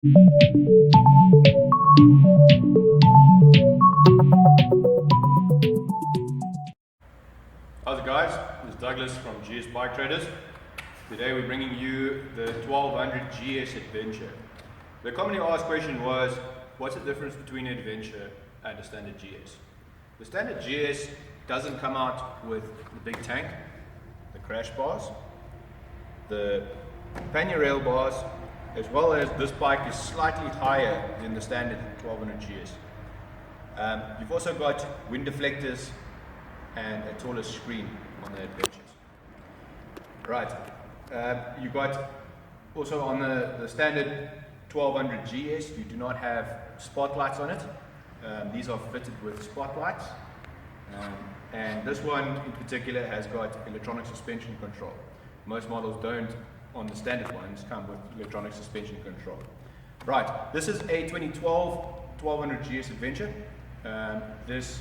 How's it guys? This is Douglas from GS Bike Traders. Today we're bringing you the 1200 GS Adventure. The commonly asked question was, what's the difference between an Adventure and a standard GS? The standard GS doesn't come out with the big tank, the crash bars, the pannier rail bars, as well as this bike is slightly higher than the standard 1200 GS. You've also got wind deflectors and a taller screen on the Adventures. Right, you got also on the standard 1200 GS, you do not have spotlights on it. These are fitted with spotlights, and this one in particular has got electronic suspension control. Most models don't, on the standard ones, come with electronic suspension control. Right, this is a 2012 1200 GS Adventure. This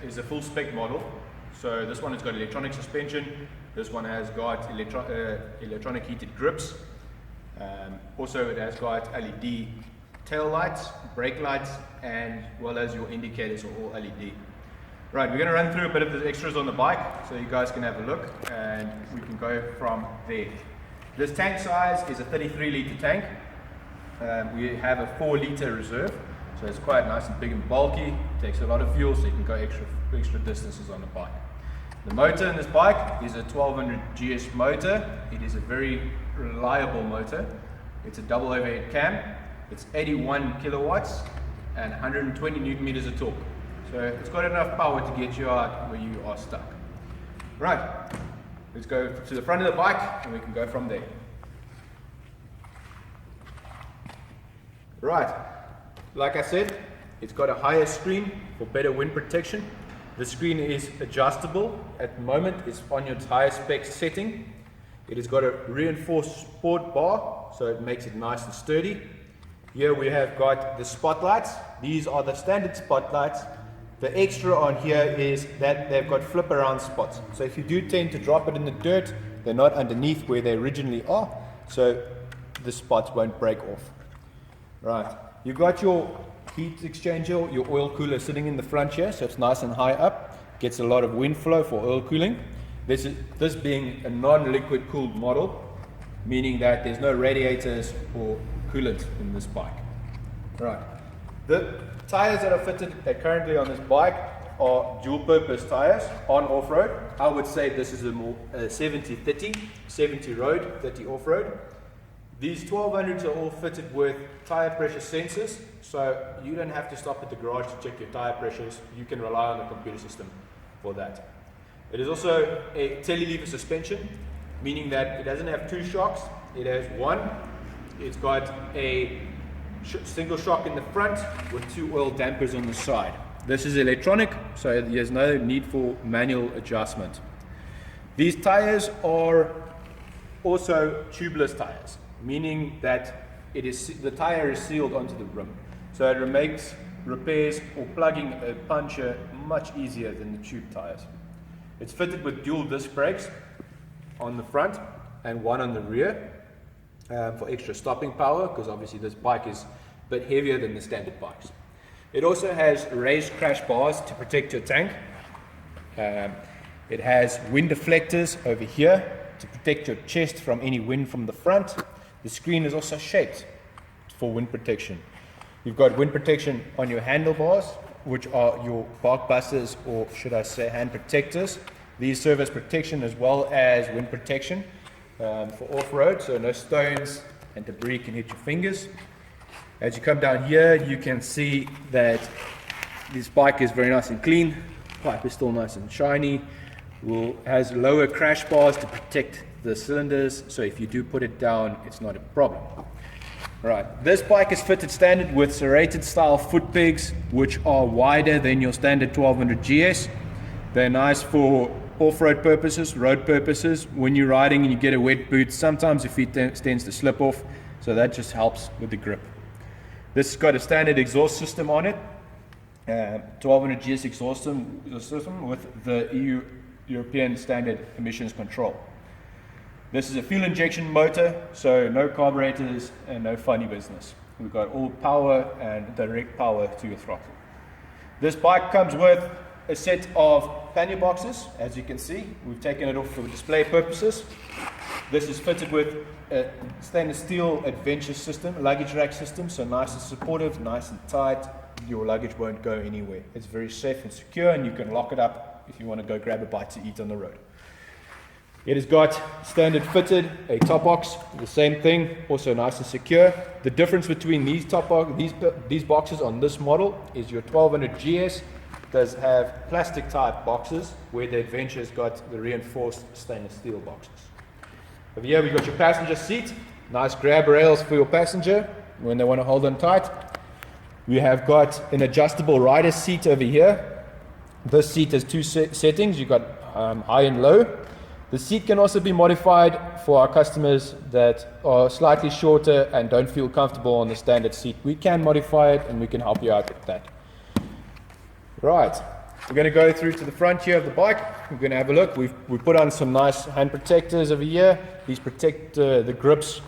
is a full spec model. So this one has got electronic suspension. This one has got electronic heated grips. Also it has got LED tail lights, brake lights, and well as your indicators are all LED. Right, we're going to run through a bit of the extras on the bike so you guys can have a look and we can go from there. This tank size is a 33 litre tank. We have a 4 litre reserve, so it's quite nice and big and bulky. It takes a lot of fuel, so you can go extra distances on the bike. The motor in this bike is a 1200 GS motor. It is a very reliable motor. It's a double overhead cam. It's 81 kilowatts and 120 newton meters of torque. So it's got enough power to get you out where you are stuck. Right, let's go to the front of the bike and we can go from there. Right, like I said, it's got a higher screen for better wind protection. The screen is adjustable. At the moment it's on your higher spec setting. It has got a reinforced sport bar, so it makes it nice and sturdy. Here we have got the spotlights. These are the standard spotlights. The extra on here is that they've got flip around spots. So if you do tend to drop it in the dirt, they're not underneath where they originally are, so the spots won't break off. Right, you've got your heat exchanger, your oil cooler sitting in the front here, so it's nice and high up, gets a lot of wind flow for oil cooling. This being a non-liquid cooled model, meaning that there's no radiators or coolant in this bike. Right, the tires that are fitted currently on this bike are dual purpose tires on off-road. I would say this is a more 70-30, 70 road, 30 off-road. These 1200s are all fitted with tire pressure sensors, so you don't have to stop at the garage to check your tire pressures. You can rely on the computer system for that. It is also a telelever suspension, meaning that it doesn't have two shocks, it has one. It's got a single shock in the front with two oil dampers on the side. This is electronic, so there's no need for manual adjustment. These tires are also tubeless tires, meaning that the tire is sealed onto the rim, so it makes repairs or plugging a puncture much easier than the tube tires. It's fitted with dual disc brakes on the front and one on the rear for extra stopping power, because obviously this bike is a bit heavier than the standard bikes. It also has raised crash bars to protect your tank. It has wind deflectors over here to protect your chest from any wind from the front. The screen is also shaped for wind protection. You've got wind protection on your handlebars, which are your bark busters, or should I say hand protectors. These serve as protection as well as wind protection for off-road, so no stones and debris can hit your fingers. As you come down here, you can see that this bike is very nice and clean. Pipe is still nice and shiny. Has lower crash bars to protect the cylinders, so if you do put it down, it's not a problem. Right, this bike is fitted standard with serrated style foot pegs, which are wider than your standard 1200 GS. They're nice for off-road purposes, road purposes. When you're riding and you get a wet boot, sometimes your feet tends to slip off, so that just helps with the grip. This has got a standard exhaust system on it, 1200 GS exhaust system with the European standard emissions control. This is a fuel injection motor, so no carburetors and no funny business. We've got all power and direct power to your throttle. This bike comes with a set of pannier boxes. As you can see, we've taken it off for display purposes. This is fitted with a stainless steel adventure system, luggage rack system, so nice and supportive, nice and tight. Your luggage won't go anywhere. It's very safe and secure, and you can lock it up if you want to go grab a bite to eat on the road. It has got standard fitted, a top box, the same thing, also nice and secure. The difference between these these boxes on this model is your 1200 GS does have plastic type boxes, where the Adventure has got the reinforced stainless steel boxes. Over here we've got your passenger seat, nice grab rails for your passenger when they want to hold on tight. We have got an adjustable rider seat over here. This seat has two settings. You've got high and low. The seat can also be modified for our customers that are slightly shorter and don't feel comfortable on the standard seat. We can modify it and we can help you out with that. Right, we're going to go through to the front here of the bike. We're going to have a look. We've put on some nice hand protectors over here. These protect the grips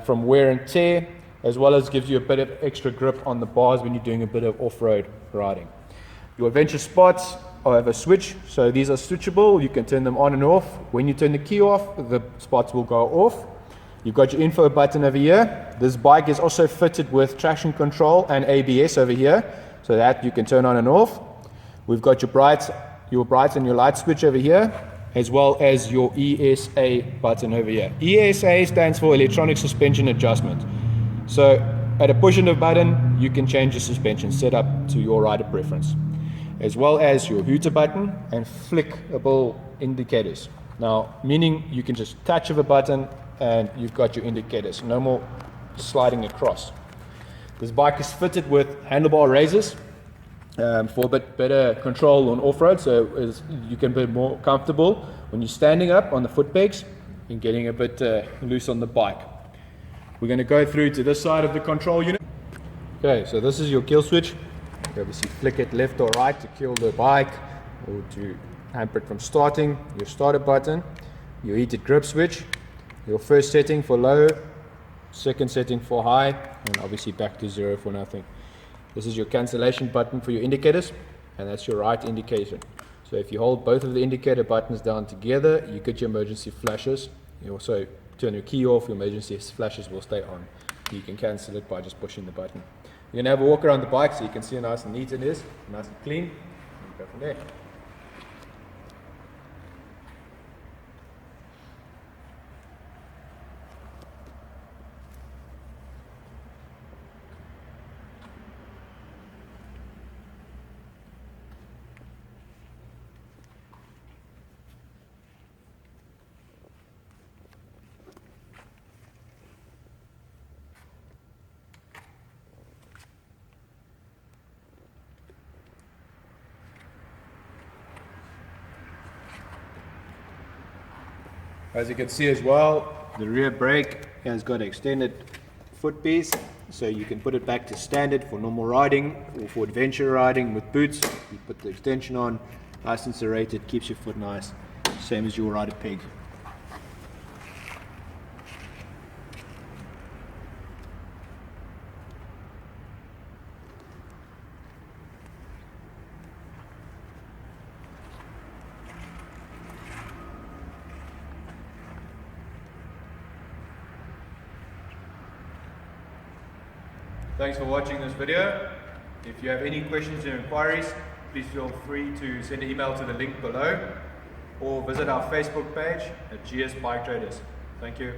from wear and tear, as well as gives you a bit of extra grip on the bars when you're doing a bit of off-road riding. Your Adventure spots have a switch, so these are switchable. You can turn them on and off. When you turn the key off, the spots will go off. You've got your info button over here. This bike is also fitted with traction control and ABS over here, so that you can turn on and off. We've got your brights and your light switch over here, as well as your ESA button over here. ESA stands for electronic suspension adjustment. So at a push of a button, you can change your suspension setup to your rider preference, as well as your hooter button and flickable indicators. Now, meaning you can just touch of a button and you've got your indicators, no more sliding across. This bike is fitted with handlebar raises for a bit better control on off-road, so you can be more comfortable when you're standing up on the foot pegs and getting a bit loose on the bike. We're going to go through to this side of the control unit. Okay, so this is your kill switch. You obviously flick it left or right to kill the bike or to hamper it from starting. Your starter button, your heated grip switch, your first setting for low, second setting for high, and obviously back to zero for nothing. This is your cancellation button for your indicators, and that's your right indication. So if you hold both of the indicator buttons down together, you get your emergency flashes. You also turn your key off, your emergency flashes will stay on. You can cancel it by just pushing the button. You're going to have a walk around the bike so you can see how nice and neat it is, nice and clean, and go from there. As you can see as well, the rear brake has got an extended foot piece, so you can put it back to standard for normal riding or for adventure riding with boots. You put the extension on, nice and serrated, keeps your foot nice, same as your rider peg. Thanks for watching this video. If you have any questions or inquiries, please feel free to send an email to the link below or visit our Facebook page at GS Bike Traders. Thank you.